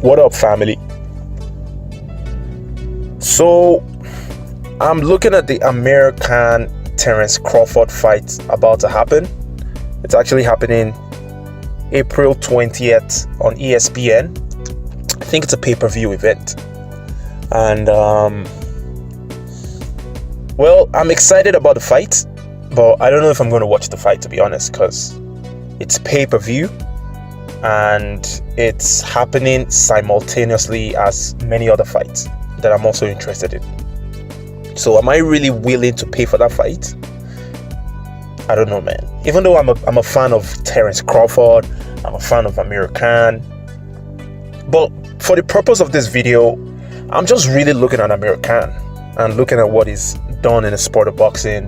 What up, family? So I'm looking at the Amir Khan Terence Crawford fight about to happen. It's actually happening April 20th on ESPN. I think it's a pay-per-view event. And well, I'm excited about the fight, but I don't know if I'm going to watch the fight, to be honest, because it's pay-per-view and it's happening simultaneously as many other fights that I'm also interested in. So am I really willing to pay for that fight? I don't know, man. Even though I'm a fan of Terence Crawford, I'm a fan of Amir Khan, but for the purpose of this video, I'm just really looking at Amir Khan and looking at what he's done in the sport of boxing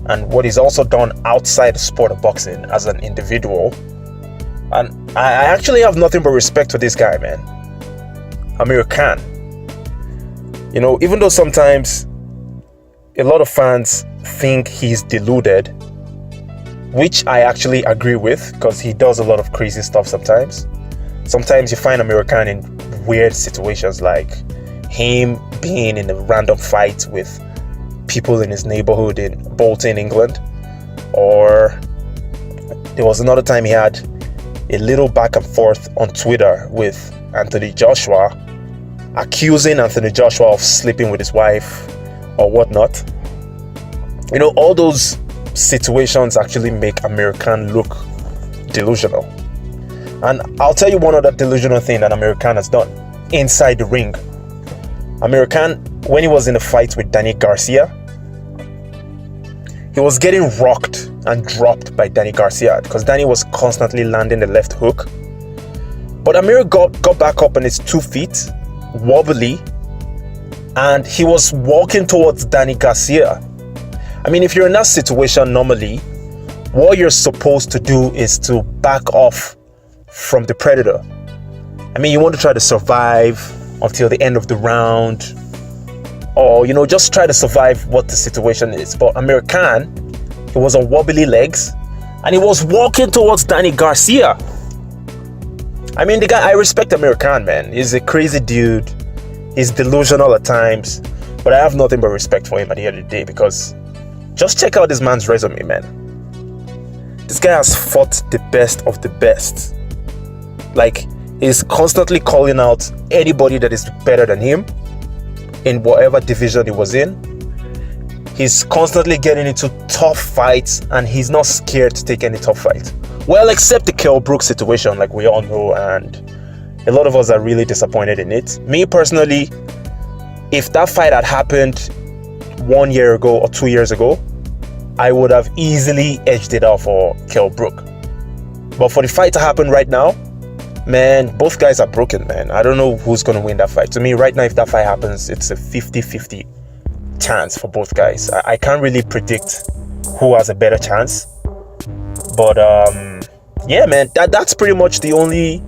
and what he's also done outside the sport of boxing as an individual. And I actually have nothing but respect for this guy, man. Amir Khan. You know, even though sometimes a lot of fans think he's deluded, which I actually agree with, because he does a lot of crazy stuff sometimes. Sometimes you find Amir Khan in weird situations, like him being in a random fight with people in his neighborhood in Bolton, England. Or there was another time he had a little back and forth on Twitter with Anthony Joshua, accusing Anthony Joshua of sleeping with his wife or whatnot. You know, all those situations actually make Amir Khan look delusional. And I'll tell you one other delusional thing that Amir Khan has done inside the ring. Amir Khan, when he was in a fight with Danny Garcia, he was getting rocked and dropped by Danny Garcia because Danny was constantly landing the left hook. But Amir got back up on his 2 feet, wobbly, and he was walking towards Danny Garcia. I mean, if you're in that situation normally, what you're supposed to do is to back off from the predator. I mean, you want to try to survive until the end of the round, or, you know, just try to survive what the situation is. But Amir Khan, he was on wobbly legs and he was walking towards Danny Garcia. I mean, the guy, I respect Amir Khan, man. He's a crazy dude. He's delusional at times, but I have nothing but respect for him at the end of the day, because just check out this man's resume, man. This guy has fought the best of the best. Like, he's constantly calling out anybody that is better than him in whatever division he was in. He's constantly getting into tough fights and he's not scared to take any tough fight. Well, except the Kell Brook situation, like we all know, and a lot of us are really disappointed in it. Me personally, if that fight had happened 1 year ago or 2 years ago, I would have easily edged it out for Kell Brook. But for the fight to happen right now, man, both guys are broken, man. I don't know who's going to win that fight. To me, right now, if that fight happens, it's a 50-50 chance for both guys. I can't really predict who has a better chance. But, yeah, man, that's pretty much the only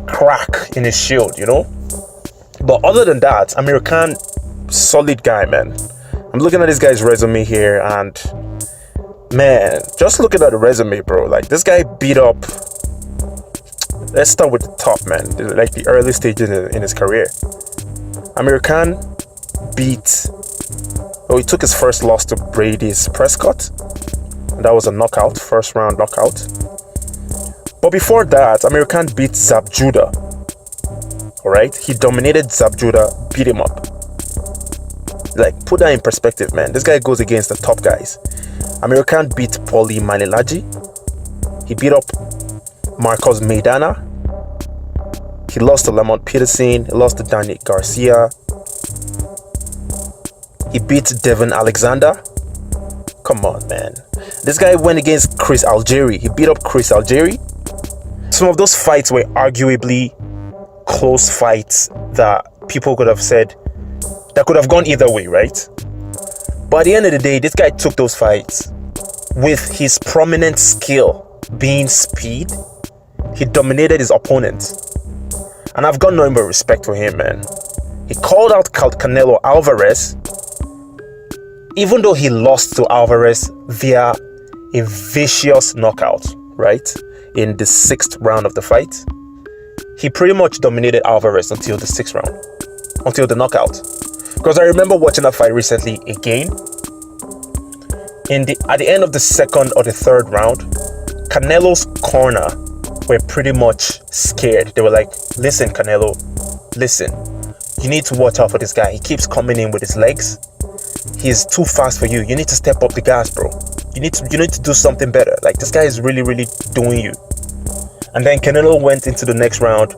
crack in his shield, you know? But other than that, Amir Khan, solid guy, man. I'm looking at this guy's resume here, and, man, just looking at the resume, bro, like, this guy beat up. Let's start with the top, man, like the early stages in his career. Amir Khan he took his first loss to Brady's Prescott, and that was a knockout, first round knockout. But before that, Amir Khan beat Zab Judah. Alright, he dominated Zab Judah, beat him up. Like, put that in perspective, man. This guy goes against the top guys. Amir Khan beat Paulie Malilaji. He beat up Marcos Maidana. He lost to Lamont Peterson. He lost to Danny Garcia. He beat Devin Alexander. Come on, man. This guy went against Chris Algieri. He beat up Chris Algieri. Some of those fights were arguably close fights that people could have said that could have gone either way, right? But at the end of the day, this guy took those fights with his prominent skill being speed. He dominated his opponent. And I've got nothing but respect for him, man. He called out Canelo Alvarez, even though he lost to Alvarez via a vicious knockout, right? In the 6th round of the fight. he pretty much dominated Alvarez until the 6th round, until the knockout. Because I remember watching that fight recently again. At the end of the 2nd or the 3rd round, Canelo's corner were pretty much scared. They were like, listen, Canelo, listen, you need to watch out for this guy. He keeps coming in with his legs. He's too fast for you. You need to step up the gas, bro. You need to do something better. Like, this guy is really, really doing you. And then Canelo went into the next round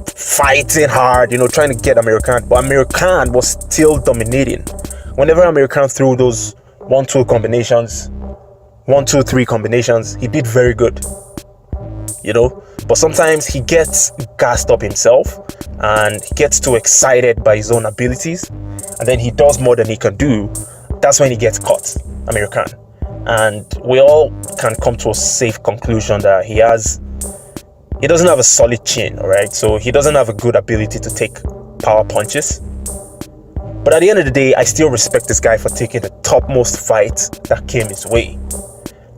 fighting hard, trying to get Amir Khan. But Amir Khan was still dominating. Whenever Amir Khan threw those 1-2 combinations, 1-2-3 combinations, he did very good. But sometimes he gets gassed up himself and he gets too excited by his own abilities, and then he does more than he can do. That's when he gets caught, Amir Khan. And we all can come to a safe conclusion that he doesn't have a solid chin, all right? So he doesn't have a good ability to take power punches. But at the end of the day, I still respect this guy for taking the topmost fight that came his way.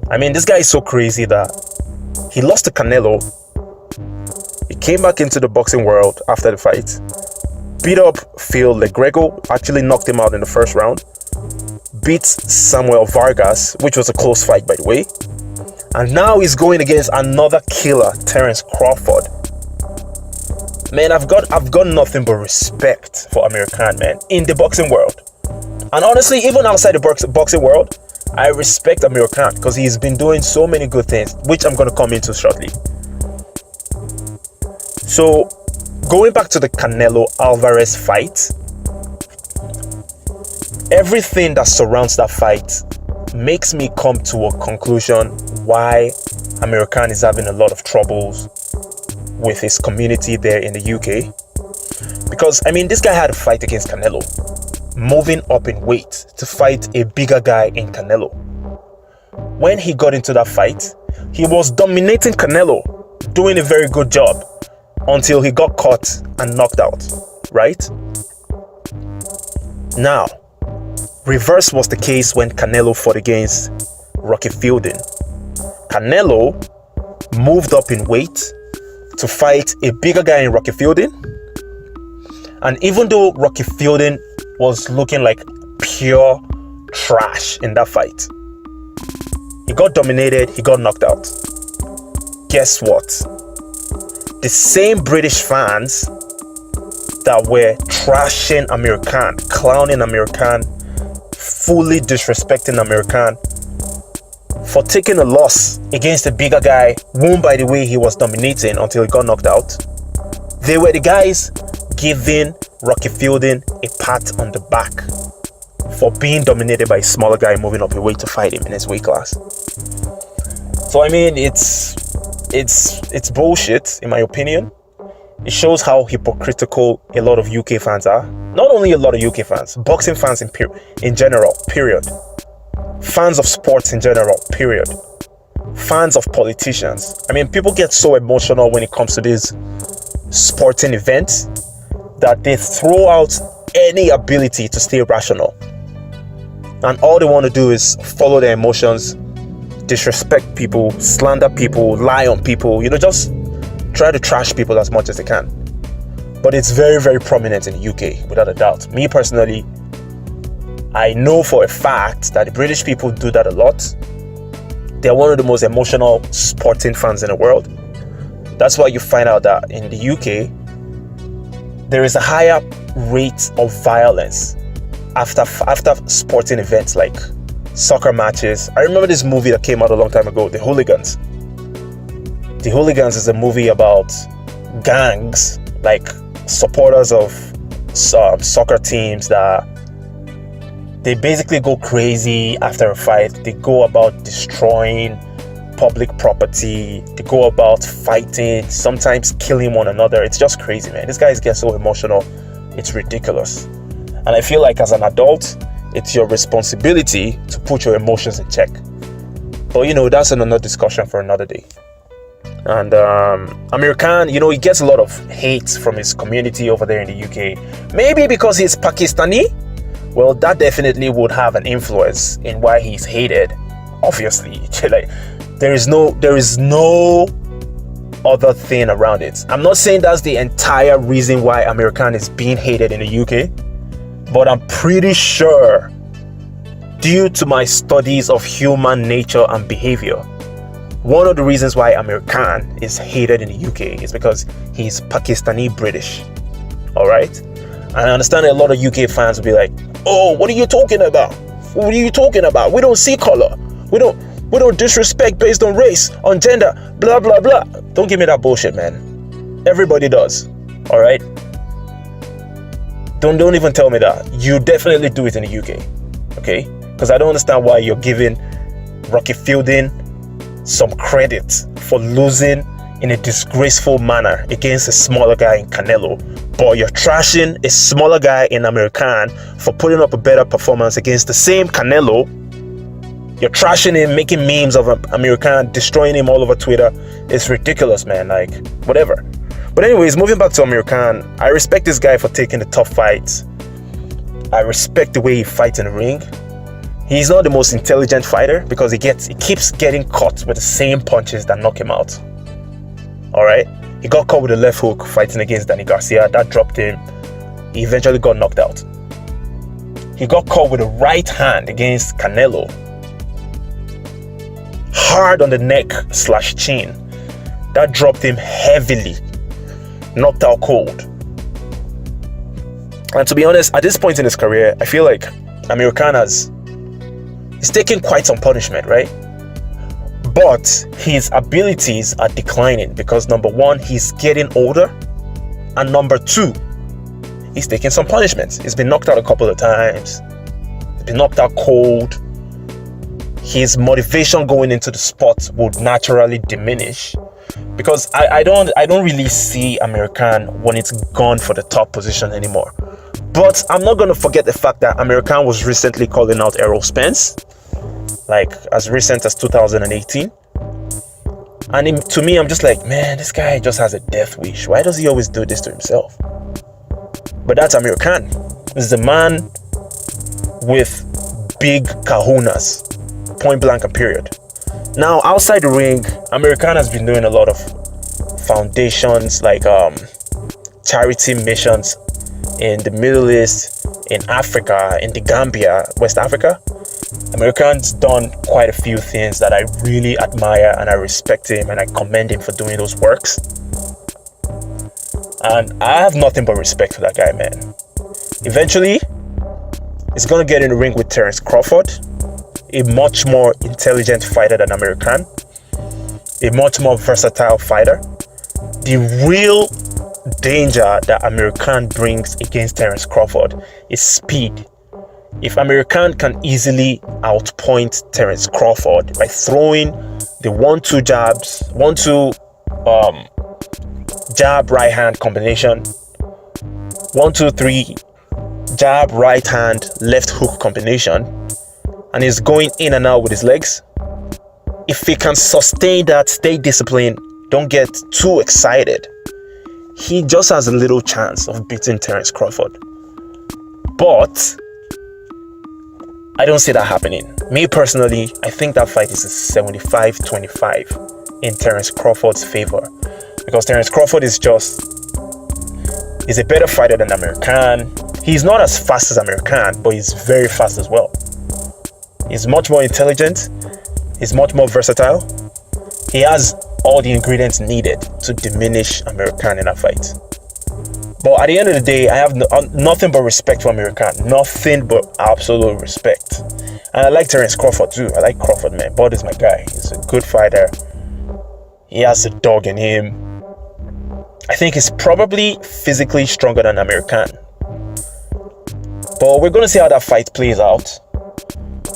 I mean, this guy is so crazy that he lost to Canelo. He came back into the boxing world after the fight, beat up Phil Legrego, actually knocked him out in the 1st round, beat Samuel Vargas, which was a close fight, by the way. And now he's going against another killer, Terence Crawford. Man, I've got nothing but respect for Amir Khan, man, in the boxing world. And honestly, even outside the boxing world, I respect Amir Khan because he's been doing so many good things, which I'm going to come into shortly. So, going back to the Canelo-Alvarez fight, everything that surrounds that fight makes me come to a conclusion why Amir Khan is having a lot of troubles with his community there in the UK. Because, I mean, this guy had a fight against Canelo, moving up in weight to fight a bigger guy in Canelo. When he got into that fight, he was dominating Canelo, doing a very good job, until he got caught and knocked out, right? Now, reverse was the case when Canelo fought against Rocky Fielding. Canelo moved up in weight to fight a bigger guy in Rocky Fielding. And even though Rocky Fielding was looking like pure trash in that fight, he got dominated, he got knocked out. Guess what? The same British fans that were trashing Amir Khan, clowning Amir Khan, fully disrespecting Amir Khan for taking a loss against a bigger guy, whom, by the way, he was dominating until he got knocked out. They were the guys giving Rocky Fielding a pat on the back for being dominated by a smaller guy moving up a weight to fight him in his weight class. So, I mean, it's bullshit, in my opinion. It shows how hypocritical a lot of UK fans are. Not only a lot of UK fans, boxing fans in general, period. Fans of sports in general, period. Fans of politicians. I mean, people get so emotional when it comes to these sporting events that they throw out any ability to stay rational. And all they want to do is follow their emotions, disrespect people, slander people, lie on people, just try to trash people as much as they can. But it's very, very prominent in the UK, without a doubt. Me personally, I know for a fact that the British people do that a lot. They're one of the most emotional sporting fans in the world. That's why you find out that in the UK, there is a higher rate of violence after sporting events like soccer matches. I remember this movie that came out a long time ago, The Hooligans. The Hooligans is a movie about gangs, like supporters of soccer teams that they basically go crazy after a fight. They go about destroying public property. They go about fighting, sometimes killing one another. It's just crazy, man. These guys get so emotional. It's ridiculous. And I feel like as an adult, it's your responsibility to put your emotions in check. But that's another discussion for another day. And Amir Khan, he gets a lot of hate from his community over there in the UK. Maybe because he's Pakistani. Well, that definitely would have an influence in why he's hated. Obviously, like there is no other thing around it. I'm not saying that's the entire reason why Amir Khan is being hated in the UK, but I'm pretty sure, due to my studies of human nature and behavior, one of the reasons why Amir Khan is hated in the UK is because he's Pakistani British. All right? And I understand a lot of UK fans will be like, oh, what are you talking about? What are you talking about? We don't see color. We don't disrespect based on race, on gender, blah, blah, blah. Don't give me that bullshit, man. Everybody does. All right? Don't even tell me that. You definitely do it in the UK. Okay? Because I don't understand why you're giving Rocky Fielding some credit for losing in a disgraceful manner against a smaller guy in Canelo, but you're trashing a smaller guy in Amir Khan for putting up a better performance against the same Canelo. You're trashing him, making memes of Amir Khan, destroying him all over Twitter. It's ridiculous, man. Like, whatever. But anyways, moving back to Amir Khan, I respect this guy for taking the tough fights. I respect the way he fights in the ring. He's not the most intelligent fighter because he keeps getting caught with the same punches that knock him out. All right? He got caught with a left hook fighting against Danny Garcia. That dropped him. He eventually got knocked out. He got caught with a right hand against Canelo. Hard on the neck/chin. That dropped him heavily. Knocked out cold. And to be honest, at this point in his career, I feel like Amir Khan he's taking quite some punishment, right? But his abilities are declining because number one, he's getting older, and number two, he's taking some punishments. He's been knocked out a couple of times. He's been knocked out cold. His motivation going into the sport would naturally diminish because I don't really see Amir Khan when it's gone for the top position anymore. But I'm not going to forget the fact that Amir Khan was recently calling out Errol Spence, like as recent as 2018. And to me, I'm just like, man, this guy just has a death wish. Why does he always do this to himself? But that's Amir Khan. He's a man with big kahunas, point blank and period. Now, outside the ring, Amir Khan has been doing a lot of foundations, like charity missions in the Middle East, in Africa, in the Gambia, West Africa. Amir Khan's done quite a few things that I really admire, and I respect him and I commend him for doing those works. And I have nothing but respect for that guy, man. Eventually, he's going to get in the ring with Terence Crawford, a much more intelligent fighter than Amir Khan, a much more versatile fighter. The real danger that Amir Khan brings against Terence Crawford is speed. If Amir Khan can easily outpoint Terence Crawford by throwing the 1-2 jabs, 1-2 jab right hand combination, 1-2-3 jab right hand left hook combination, and he's going in and out with his legs, if he can sustain that, stay disciplined, don't get too excited, he just has a little chance of beating Terence Crawford. But I don't see that happening. Me personally, I think that fight is a 75-25 in Terence Crawford's favor, because Terence Crawford is a better fighter than Amir Khan. He's not as fast as Amir Khan, but he's very fast as well. He's much more intelligent. He's much more versatile. He has all the ingredients needed to diminish Amir Khan in a fight. But at the end of the day, I have nothing but respect for Amir Khan. Nothing but absolute respect. And I like Terence Crawford too. I like Crawford, man. Bud is my guy. He's a good fighter. He has a dog in him. I think he's probably physically stronger than Amir Khan. But we're going to see how that fight plays out.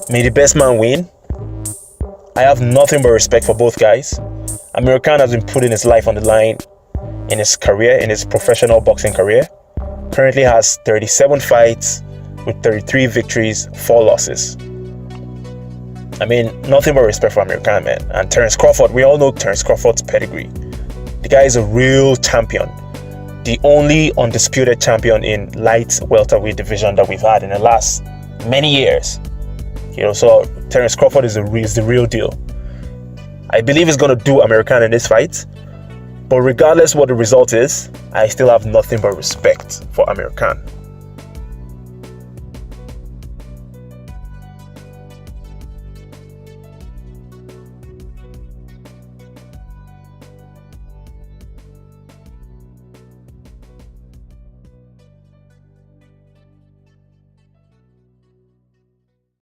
May the best man win. I have nothing but respect for both guys. Amir Khan has been putting his life on the line in his career, in his professional boxing career. Currently has 37 fights with 33 victories, 4 losses. I mean, nothing but respect for Amir Khan, man. And Terence Crawford, we all know Terence Crawford's pedigree. The guy is a real champion. The only undisputed champion in light welterweight division that we've had in the last many years. You know, so Terence Crawford is the real deal. I believe he's going to do Amir Khan in this fight. But regardless what the result is, I still have nothing but respect for Amir Khan.